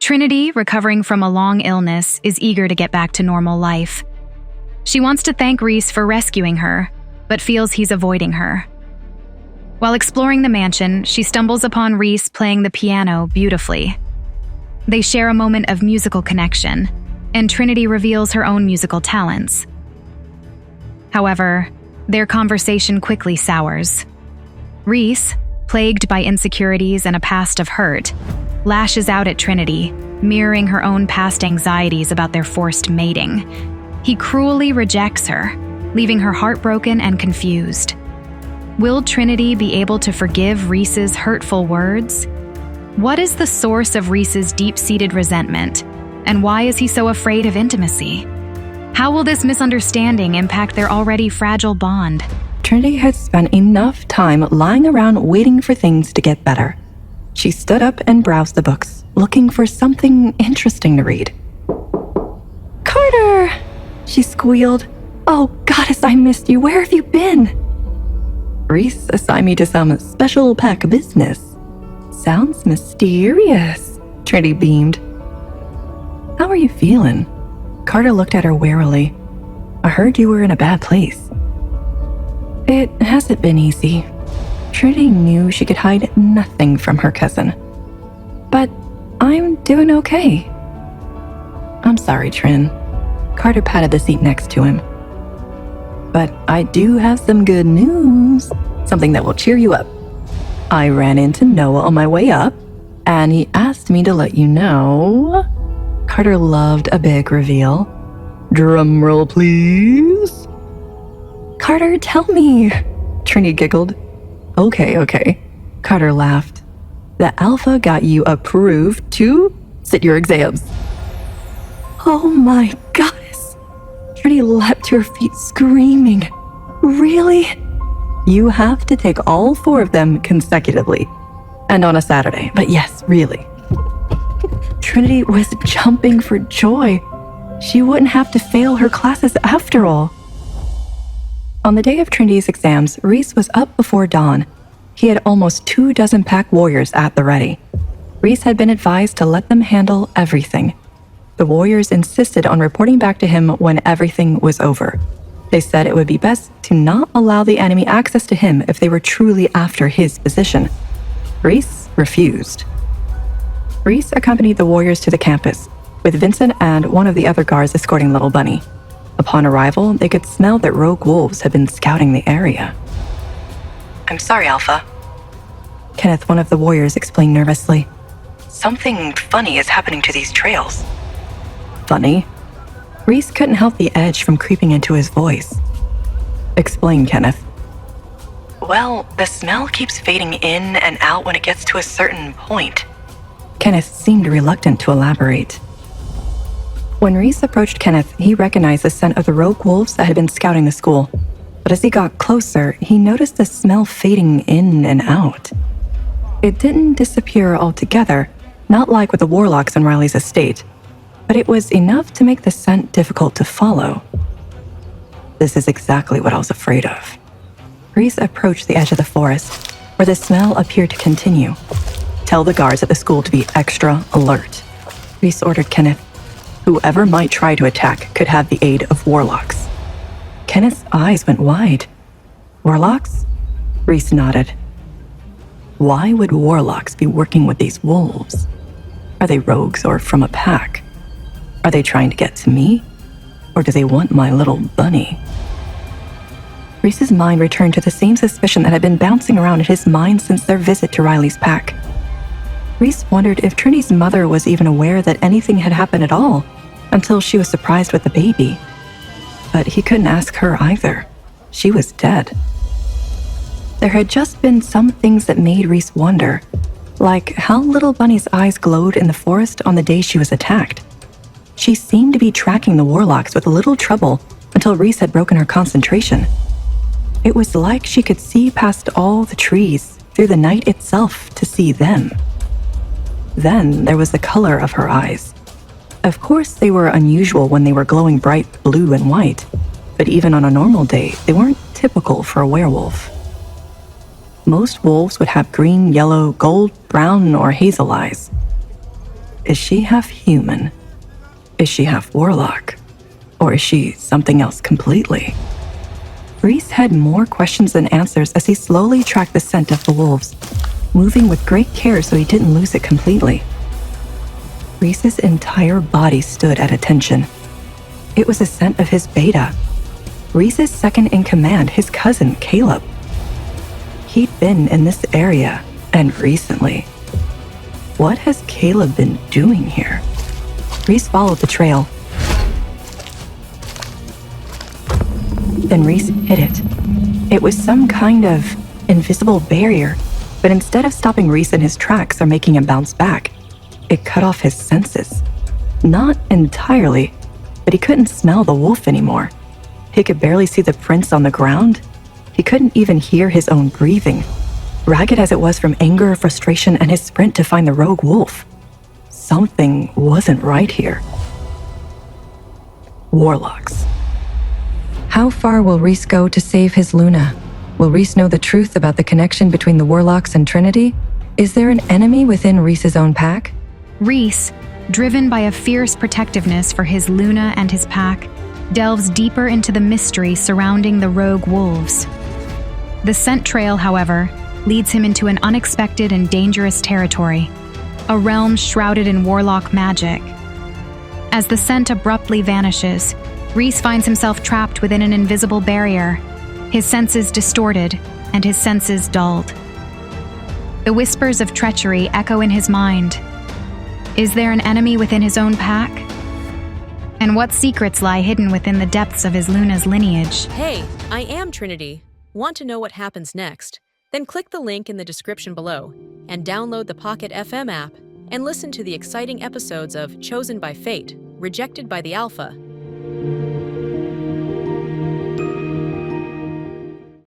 Trinity, recovering from a long illness, is eager to get back to normal life. She wants to thank Reece for rescuing her, but feels he's avoiding her. While exploring the mansion, she stumbles upon Reece playing the piano beautifully. They share a moment of musical connection, and Trinity reveals her own musical talents. However, their conversation quickly sours. Reece, plagued by insecurities and a past of hurt, lashes out at Trinity, mirroring her own past anxieties about their forced mating. He cruelly rejects her, leaving her heartbroken and confused. Will Trinity be able to forgive Reece's hurtful words? What is the source of Reece's deep-seated resentment, and why is he so afraid of intimacy? How will this misunderstanding impact their already fragile bond? Trinity had spent enough time lying around waiting for things to get better. She stood up and browsed the books, looking for something interesting to read. "Carter!" she squealed. "Oh, goddess, I missed you. Where have you been?" "Reece assigned me to some special pack business." "Sounds mysterious," Trinity beamed. "How are you feeling?" Carter looked at her warily. "I heard you were in a bad place." "It hasn't been easy." Trinity knew she could hide nothing from her cousin. "But I'm doing okay." "I'm sorry, Trin." Carter patted the seat next to him. "But I do have some good news, something that will cheer you up. I ran into Noah on my way up, and he asked me to let you know." Carter loved a big reveal. "Drum roll, please." "Carter, tell me." Trinity giggled. Okay. Carter laughed. "The Alpha got you approved to sit your exams." "Oh my goddess." Trinity leapt to her feet, screaming. "Really?" "You have to take all 4 of them consecutively, and on a Saturday, but yes, really." Trinity was jumping for joy. She wouldn't have to fail her classes after all. On the day of Trinity's exams, Reece was up before dawn. He had almost 24 pack warriors at the ready. Reece had been advised to let them handle everything. The warriors insisted on reporting back to him when everything was over. They said it would be best to not allow the enemy access to him if they were truly after his position. Reece refused. Reece accompanied the warriors to the campus, with Vincent and one of the other guards escorting Little Bunny. Upon arrival, they could smell that rogue wolves had been scouting the area. "I'm sorry, Alpha," Kenneth, one of the warriors, explained nervously. "Something funny is happening to these trails." "Funny?" Reece couldn't help the edge from creeping into his voice. "Explain, Kenneth." "Well, the smell keeps fading in and out when it gets to a certain point." Kenneth seemed reluctant to elaborate. When Reece approached Kenneth, he recognized the scent of the rogue wolves that had been scouting the school. But as he got closer, he noticed the smell fading in and out. It didn't disappear altogether, not like with the warlocks on Riley's estate, but it was enough to make the scent difficult to follow. "This is exactly what I was afraid of." Reece approached the edge of the forest, where the smell appeared to continue. "Tell the guards at the school to be extra alert," Reece ordered Kenneth. "Whoever might try to attack could have the aid of warlocks." Kenneth's eyes went wide. "Warlocks?" Reece nodded. "Why would warlocks be working with these wolves? Are they rogues or from a pack? Are they trying to get to me? Or do they want my little bunny?" Reece's mind returned to the same suspicion that had been bouncing around in his mind since their visit to Riley's pack. Reece wondered if Trinity's mother was even aware that anything had happened at all, until she was surprised with the baby. But he couldn't ask her either. She was dead. There had just been some things that made Reece wonder, like how Little Bunny's eyes glowed in the forest on the day she was attacked. She seemed to be tracking the warlocks with little trouble until Reece had broken her concentration. It was like she could see past all the trees, through the night itself, to see them. Then there was the color of her eyes. Of course, they were unusual when they were glowing bright blue and white, but even on a normal day, they weren't typical for a werewolf. Most wolves would have green, yellow, gold, brown, or hazel eyes. Is she half human? Is she half warlock? Or is she something else completely? Reece had more questions than answers as he slowly tracked the scent of the wolves, moving with great care so he didn't lose it completely. Reece's entire body stood at attention. It was the scent of his beta, Reece's second in command, his cousin Caleb. He'd been in this area, and recently. What has Caleb been doing here? Reece followed the trail. Then Reece hit it. It was some kind of invisible barrier, but instead of stopping Reece in his tracks or making him bounce back, it cut off his senses. Not entirely, but he couldn't smell the wolf anymore. He could barely see the prints on the ground. He couldn't even hear his own breathing, ragged as it was from anger, frustration, and his sprint to find the rogue wolf. Something wasn't right here. Warlocks. How far will Reece go to save his Luna? Will Reece know the truth about the connection between the Warlocks and Trinity? Is there an enemy within Reece's own pack? Reece, driven by a fierce protectiveness for his Luna and his pack, delves deeper into the mystery surrounding the rogue wolves. The scent trail, however, leads him into an unexpected and dangerous territory, a realm shrouded in warlock magic. As the scent abruptly vanishes, Reece finds himself trapped within an invisible barrier, his senses distorted and his senses dulled. The whispers of treachery echo in his mind. Is there an enemy within his own pack? And what secrets lie hidden within the depths of his Luna's lineage? Hey, I am Trinity. Want to know what happens next? Then click the link in the description below and download the Pocket FM app and listen to the exciting episodes of Chosen by Fate, Rejected by the Alpha,